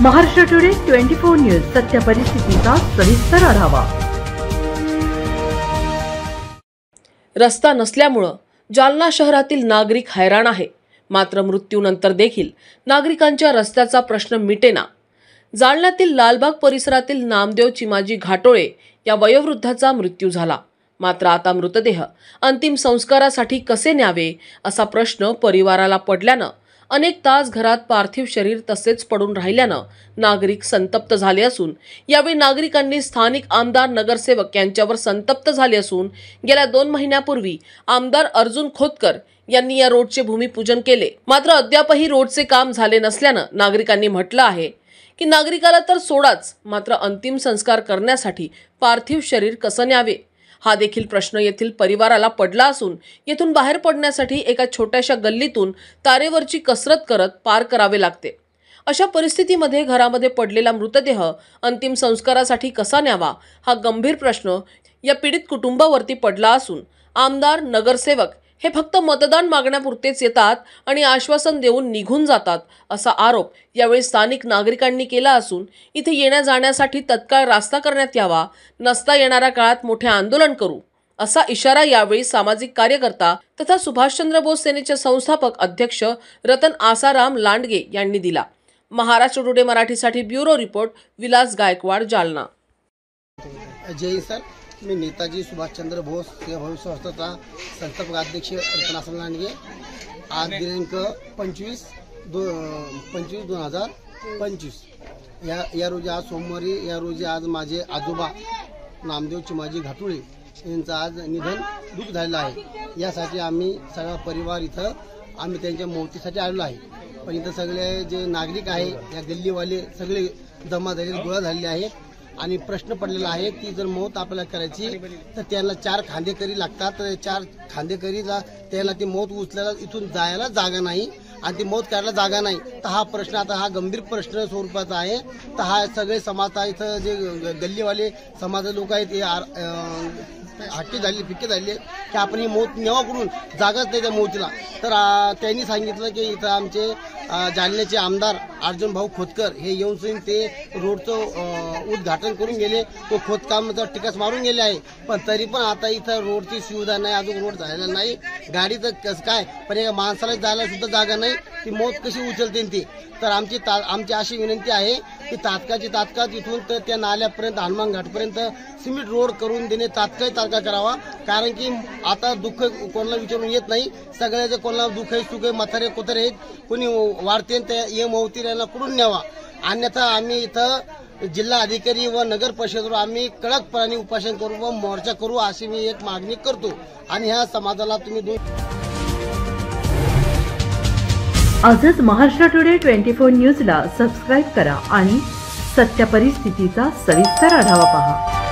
Maharashtra today 24 news सत्य परिस्थितीचा सविस्तर आढावा। रस्ता नसल्यामुळे जालना शहरातील नागरिक हैराण आहे। मात्र मृत्यूनंतर देखील नागरिकांच्या रस्त्याचा प्रश्न मिटेना। जालन्यातील लालबाग परिसरातील नामदेव चिमाजी घाटोळे या वयोवृद्धाचा मृत्यू झाला। मात्र आता मृतदेह अंतिम संस्कारासाठी कसे न्यावे असा प्रश्न परिवाराला पडल्याने अनेक तास घरात पार्थिव शरीर तसेच पडून राहिल्याने नागरिक संतप्त झाले असून यावेळी नागरिकांनी स्थानिक आमदार नगरसेवक यांच्यावर संतप्त झाले असून गेल्या 2 महिन्यापूर्वी आमदार अर्जुन खोतकर यांनी या रोडचे भूमिपूजन केले। मात्र अद्यापही रोडचे काम झाले नसल्याने नागरिकांनी म्हटलं आहे की नागरिकाला तर सोडाच, मात्र अंतिम संस्कार करण्यासाठी पार्थिव शरीर कसं न्यावे हा देखील प्रश्न येथील परिवाराला पडला असून येथून बाहेर पडण्यासाठी एका छोट्याशा गल्लीतून तारेवरची कसरत करत पार करावे लागते। अशा परिस्थितीमध्ये घरामध्ये पडलेला मृतदेह अंतिम संस्कारासाठी कसा न्यावा हा गंभीर प्रश्न या पीडित कुटुंबावरती पडला असून आमदार नगरसेवक हे फक्त मतदान मागण्यापुरतेच येतात आणि आश्वासन देऊन निघून जातात असा आरोप यावेळी स्थानिक नागरिकांनी केला असून इथे येण्या जाण्यासाठी तत्काळ रास्ता करण्यात यावा, नसता येणाऱ्या काळात मोठे आंदोलन करू असा इशारा यावेळी सामाजिक कार्यकर्ता तथा सुभाषचंद्र बोस सेनेचे संस्थापक अध्यक्ष रतन आसाराम लांडगे यांनी दिला। महाराष्ट्र टुडे मराठीसाठी ब्युरो रिपोर्ट विलास गायकवाड, जालना। जय सर, मी नेताजी सुभाषचंद्र बोस सेवा भविष्य संस्थेचा संस्थापक अध्यक्ष रतन आसाराम लांडगे। आज दिनांक 25/2025 या रोजी आज सोमवारी या रोजी आज माझे आजोबा नामदेव चिमाजी घाटोळे यांचं आज निधन दुःख झालेलं आहे। यासाठी आम्ही सगळा परिवार इथं आम्ही त्यांच्या मौतीसाठी आलेलो आहे। पण इथं सगळे जे नागरिक आहे या गल्लीवाले सगळे जमा झालेले गोळा झालेले आहेत आणि प्रश्न पडलेला आहे की जर मौत आपल्याला करायची तर त्याला 4 खांदेकरी लागतात। तर 4 खांदेकरीला त्याला ती मौत उचलायला इथून जायला जागा नाही आणि ती मौत करायला जागा नाही। तर हा प्रश्न आता हा गंभीर प्रश्न स्वरूपाचा आहे। तर हा सगळे समाज इथं जे गल्लीवाले समाज लोक आहेत ते हट्टी झाली फिक्के झाले की आपण ही मौत न्यावा करून जागाच नाही त्या मौतीला। तर त्यांनी सांगितलं की इथं आमचे जालन्याचे आमदार अर्जुन भाऊ खोतकर हे येऊन ते रोडचं उद्घाटन करून गेले। तो खोदकामाचा टिकास मारून गेले आहे, पण तरी पण आता इथं रोडची सुविधा नाही, अजून रोड झालेला नाही। गाडीचं कसं काय, पण एका माणसाला जायला सुद्धा जागा नाही, ती मौत कशी उचलते ती। तर आमची अशी विनंती आहे की तात्काळ तिथून तर त्या नाल्यापर्यंत हनुमान घाटपर्यंत सिमेंट रोड करून देणे तात्काळ करावा। कारण की आता दुःख कोणाला विचारून येत नाही, सगळ्याचे कोणाला दुःख आहे, सुख आहे, म्हातारे कोतारे आहेत, कोणी वाढते ते मौतीला कुठून न्यावा। अन्यथा आम्ही इथं जिल्हा अधिकारी व नगर परिषदेवर आम्ही कडकपणाने उपोषण करू व मोर्चा करू अशी मी एक मागणी करतो। आणि ह्या समाजाला तुम्ही आजच महाराष्ट्र टुडे 24 न्यूजला सबस्क्राइब करा आणि सत्य परिस्थितीचा सविस्तर आढावा पहा।